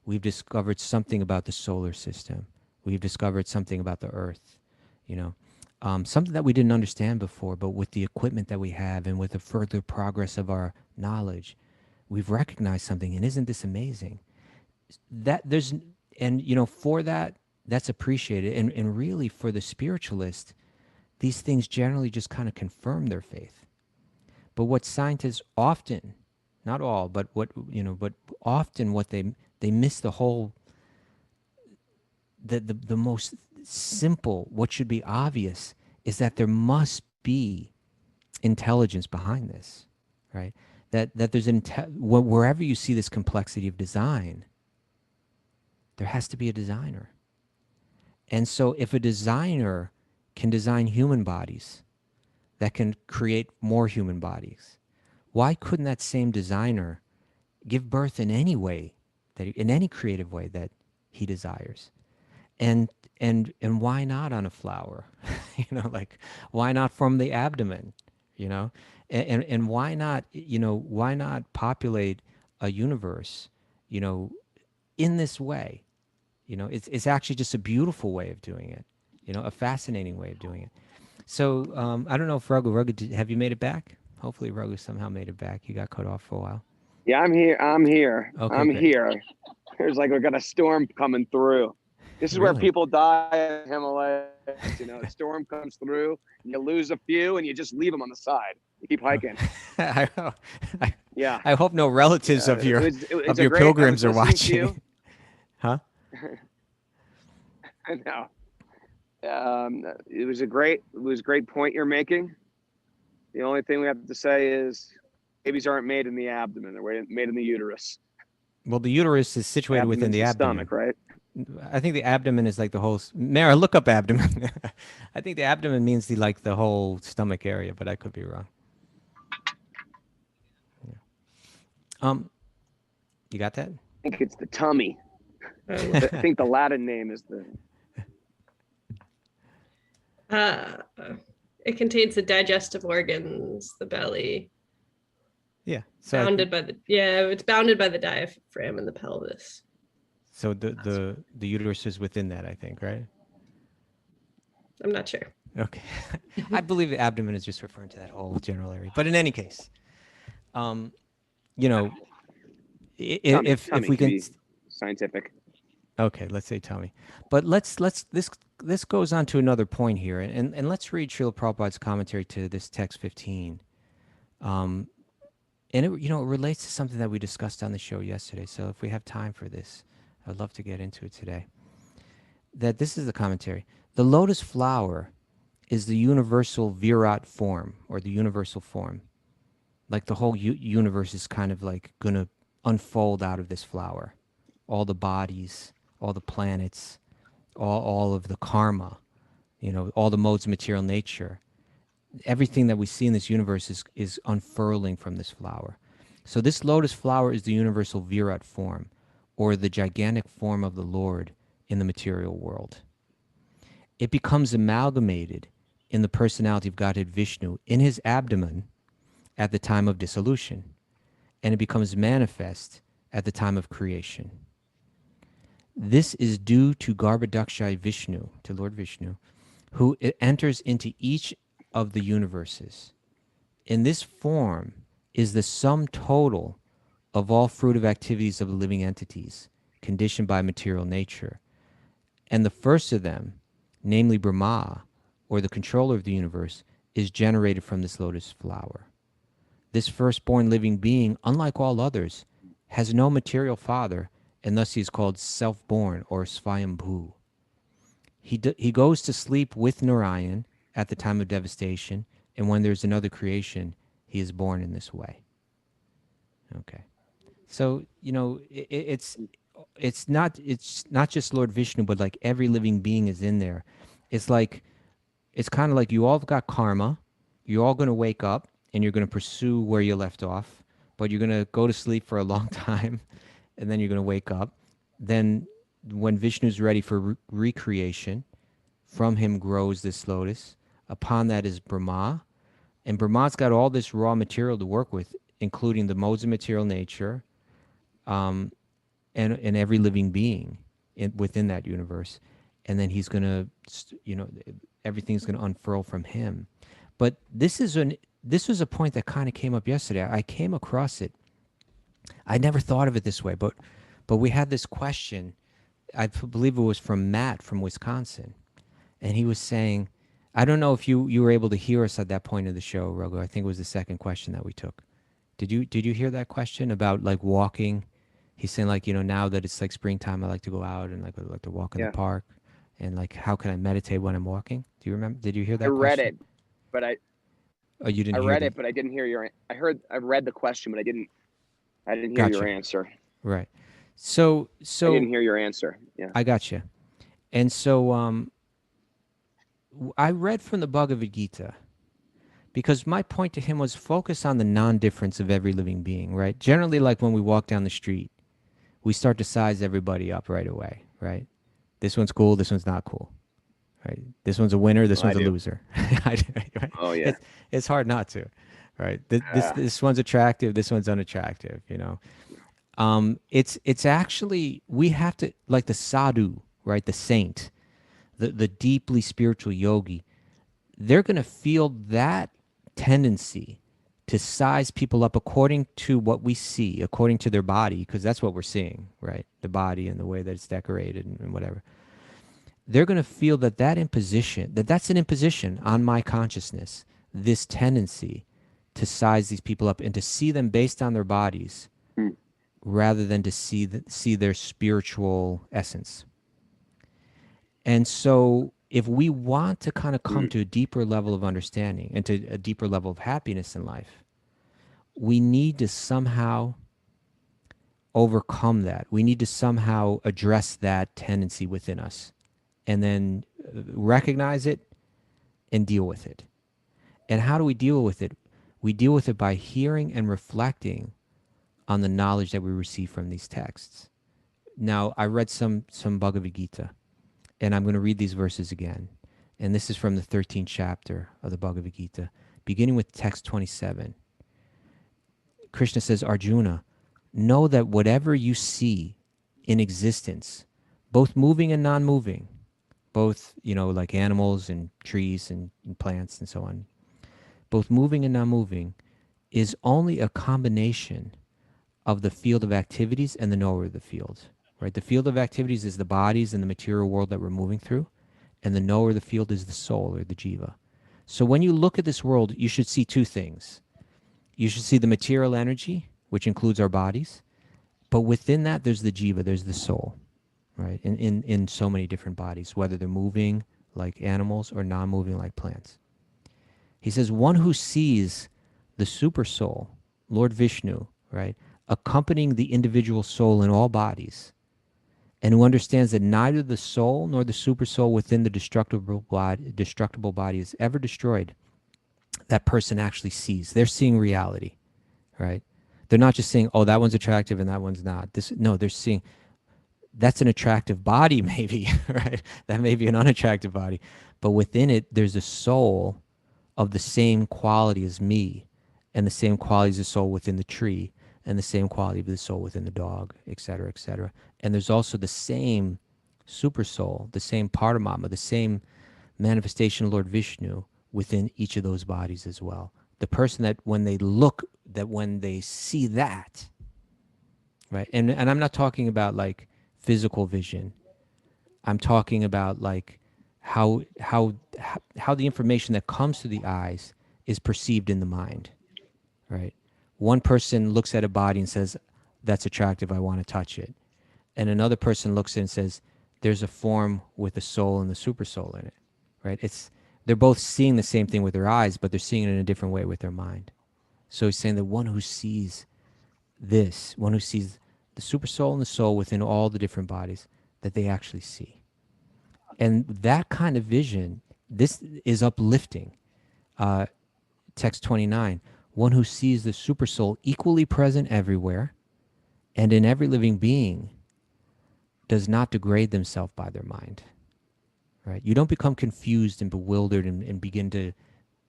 We've discovered something about the solar system. We've discovered something about the earth, something that we didn't understand before, but with the equipment that we have and with the further progress of our knowledge, we've recognized something. And isn't this amazing? For that's appreciated. And really, for the spiritualist, these things generally just kind of confirm their faith. But what scientists often, not all, but often what they miss the whole, the most simple, what should be obvious, is that there must be intelligence behind this, right? That there's wherever you see this complexity of design, there has to be a designer. And so if a designer can design human bodies that can create more human bodies, why couldn't that same designer give birth in any way, in any creative way that he desires? And why not on a flower? Why not from the abdomen? And why not populate a universe, in this way? It's actually just a beautiful way of doing it, a fascinating way of doing it. So I don't know if Raghu, have you made it back? Hopefully Raghu somehow made it back. You got cut off for a while. Yeah, I'm here. Okay, I'm great. here. There's like, we got a storm coming through. This is where Really? people die in the Himalayas. A storm comes through, and you lose a few, and you just leave them on the side. You keep hiking. Yeah. I hope no relatives of your great, pilgrims are listening to you. watching. Huh? I know. It was a great point you're making. The only thing we have to say is babies aren't made in the abdomen; they're made in the uterus. Well, the uterus is situated within the abdomen. Stomach, right? I think the abdomen is like the whole. Mara, look up abdomen. I think the abdomen means the whole stomach area, but I could be wrong. You got that? I think it's the tummy. I think the Latin name is the. It contains the digestive organs, the belly. Yeah. So it's bounded by the diaphragm and the pelvis. So the uterus is within that, I think, right? I'm not sure. Okay. I believe the abdomen is just referring to that whole general area. But in any case, you know, Tummy if we can can be scientific. Okay, let's say tummy. But this goes on to another point here, and let's read Srila Prabhupada's commentary to this text 15. And it relates to something that we discussed on the show yesterday. So if we have time for this, I'd love to get into it today. That this is the commentary. The lotus flower is the universal virat form, or the universal form. Like the whole universe is kind of like going to unfold out of this flower. All the bodies, all the planets, all of the karma, all the modes of material nature. Everything that we see in this universe is unfurling from this flower. So this lotus flower is the universal virat form, or the gigantic form of the Lord in the material world. It becomes amalgamated in the personality of Godhead Vishnu in his abdomen at the time of dissolution, and it becomes manifest at the time of creation. This is due to Garbhodakshai Vishnu, to Lord Vishnu, who enters into each of the universes. In this form is the sum total of all fruitive activities of the living entities, conditioned by material nature. And the first of them, namely Brahma, or the controller of the universe, is generated from this lotus flower. This firstborn living being, unlike all others, has no material father, and thus he is called self-born, or Svayambhu. He goes to sleep with Narayan at the time of devastation, and when there's another creation, he is born in this way. Okay. So, it's not just Lord Vishnu, but like every living being is in there. It's kind of like you all got karma. You're all going to wake up and you're going to pursue where you left off, but you're going to go to sleep for a long time, and then you're going to wake up. Then when Vishnu's ready for recreation, from him grows this lotus. Upon that is Brahma, and Brahma's got all this raw material to work with, including the modes of material nature, and every living being within that universe. And then he's going to, everything's going to unfurl from him. But this was a point that kind of came up yesterday. I came across it. I never thought of it this way, but we had this question. I believe it was from Matt from Wisconsin, and he was saying, I don't know if you were able to hear us at that point of the show, Raghu. I think it was the second question that we took. Did you hear that question about like walking? He's saying like, now that it's like springtime, I like to go out and like I like to walk in the park, and like how can I meditate when I'm walking? Do you remember? Did you hear that? I read it, but you didn't. I read it, but I didn't hear your. I read the question, but I didn't hear your answer. Right. So I didn't hear your answer. Yeah. I got you. And so I read from the Bhagavad Gita, because my point to him was focus on the non-difference of every living being, right? Generally, like when we walk down the street, we start to size everybody up right away, right? This one's cool, this one's not cool, right? This one's a winner, this one's a loser. Right? Oh, yeah. It's hard not to, right? This one's attractive, this one's unattractive, It's actually, we have to, like the sadhu, right? The saint, the deeply spiritual yogi, they're going to feel that tendency to size people up according to what we see, according to their body, because that's what we're seeing, right? The body and the way that it's decorated and whatever. They're going to feel that's an imposition on my consciousness, this tendency to size these people up and to see them based on their bodies rather than to see their spiritual essence. And so if we want to kind of come to a deeper level of understanding and to a deeper level of happiness in life, we need to somehow overcome that. We need to somehow address that tendency within us and then recognize it and deal with it. And how do we deal with it? We deal with it by hearing and reflecting on the knowledge that we receive from these texts. Now, I read some Bhagavad Gita, and I'm going to read these verses again. And this is from the 13th chapter of the Bhagavad Gita, beginning with text 27. Krishna says, Arjuna, know that whatever you see in existence, both moving and non-moving, both, like animals and trees and plants and so on, both moving and non-moving, is only a combination of the field of activities and the knower of the field, right? The field of activities is the bodies and the material world that we're moving through, and the knower of the field is the soul, or the jiva. So when you look at this world, you should see two things. You should see the material energy, which includes our bodies, but within that, there's the jiva, there's the soul, right? In so many different bodies, whether they're moving like animals or non-moving like plants. He says, one who sees the super soul, Lord Vishnu, right, accompanying the individual soul in all bodies, and who understands that neither the soul nor the super soul within the destructible body is ever destroyed, that person actually sees. They're seeing reality, right? They're not just saying, oh, that one's attractive and that one's not. No, they're seeing that's an attractive body, maybe, right? That may be an unattractive body, but within it, there's a soul of the same quality as me, and the same quality as the soul within the tree, and the same quality of the soul within the dog, et cetera, et cetera. And there's also the same super soul, the same Paramatma, the same manifestation of Lord Vishnu within each of those bodies as well. The person that when they see that, right? And I'm not talking about like physical vision. I'm talking about like how the information that comes to the eyes is perceived in the mind, right? One person looks at a body and says, that's attractive, I want to touch it. And another person looks at it and says, there's a form with a soul and the super soul in it, right? They're both seeing the same thing with their eyes, but they're seeing it in a different way with their mind. So he's saying that one who sees this, one who sees the super soul and the soul within all the different bodies, that they actually see. And that kind of vision, this is uplifting. Text 29, one who sees the super soul equally present everywhere and in every living being does not degrade themselves by their mind, right? You don't become confused and bewildered and begin to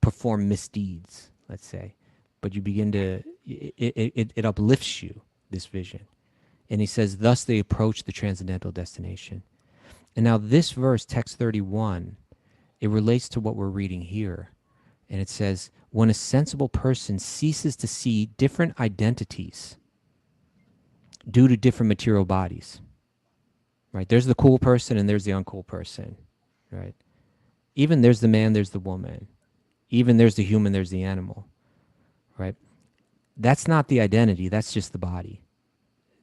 perform misdeeds, let's say, but you begin to, it uplifts you, this vision. And he says, thus they approach the transcendental destination. And now this verse, text 31, it relates to what we're reading here. And it says, when a sensible person ceases to see different identities due to different material bodies, right? There's the cool person and there's the uncool person, right? Even there's the man, there's the woman. Even there's the human, there's the animal, right? That's not the identity, that's just the body.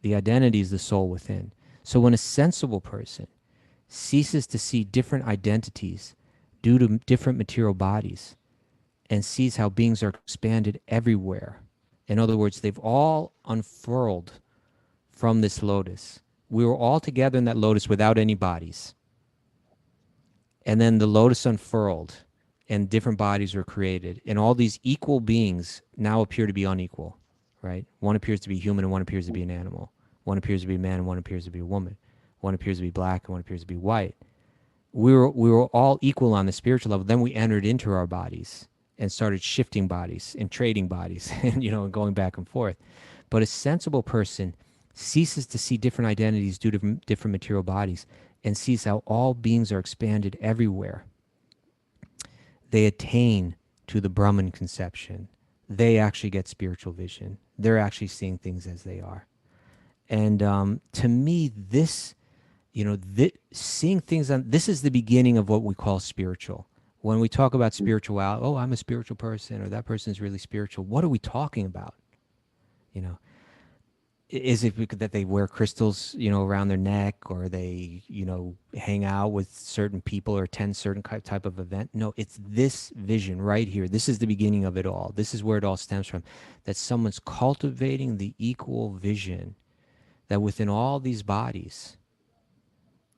The identity is the soul within. So when a sensible person ceases to see different identities due to different material bodies and sees how beings are expanded everywhere, in other words, they've all unfurled from this lotus. We were all together in that lotus without any bodies. And then the lotus unfurled and different bodies were created. And all these equal beings now appear to be unequal, right? One appears to be human and one appears to be an animal. One appears to be a man and one appears to be a woman. One appears to be black and one appears to be white. We were all equal on the spiritual level. Then we entered into our bodies and started shifting bodies and trading bodies and, going back and forth. But a sensible person ceases to see different identities due to different material bodies and sees how all beings are expanded everywhere. They attain to the Brahman conception. They actually get spiritual vision. They're actually seeing things as they are. And to me, this, seeing things this is the beginning of what we call spiritual. When we talk about spirituality, oh, I'm a spiritual person, or that person is really spiritual. What are we talking about? Is it that they wear crystals, around their neck, or they, hang out with certain people or attend certain type of event? No, it's this vision right here. This is the beginning of it all. This is where it all stems from, that someone's cultivating the equal vision that within all these bodies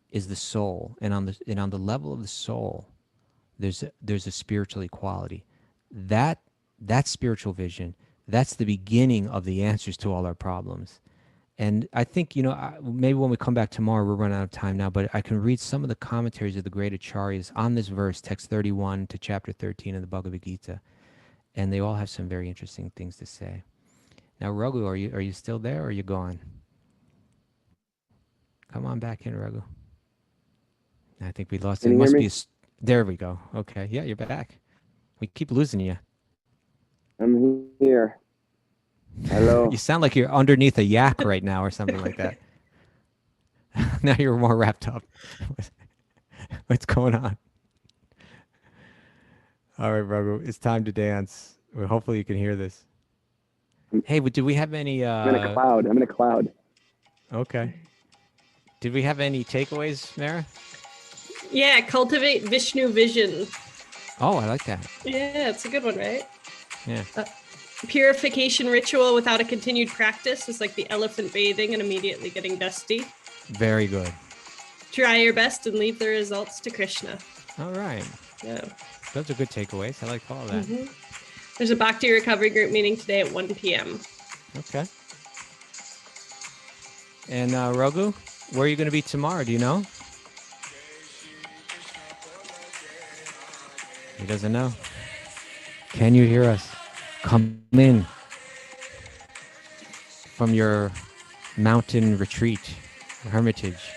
is the soul, and on the level of the soul, there's a spiritual equality. That spiritual vision that's the beginning of the answers to all our problems. And I think, maybe when we come back tomorrow, we're running out of time now, but I can read some of the commentaries of the great acharyas on this verse, text 31 to chapter 13 of the Bhagavad Gita. And they all have some very interesting things to say. Now, Raghu, are you still there or are you gone? Come on back in, Raghu. I think we lost it. Can you Must hear be me? there we go. Okay. Yeah, you're back. We keep losing you. I'm here. Hello. You sound like you're underneath a yak right now or something like that. Now you're more wrapped up. What's going on? All right, Raghu, it's time to dance. Well, hopefully you can hear this. Hey, but do we have any... I'm in a cloud. I'm in a cloud. Okay. Did we have any takeaways, Mara? Yeah, cultivate Vishnu vision. Oh, I like that. Yeah, it's a good one, right? Yeah. Purification ritual without a continued practice is like the elephant bathing and immediately getting dusty. Very good. Try your best and leave the results to Krishna. All right. Yeah. Those are good takeaways. I like all of that. Mm-hmm. There's a Bhakti recovery group meeting today at 1 p.m. Okay. And Raghu, where are you going to be tomorrow? Do you know? He doesn't know. Can you hear us? Come in from your mountain retreat, hermitage.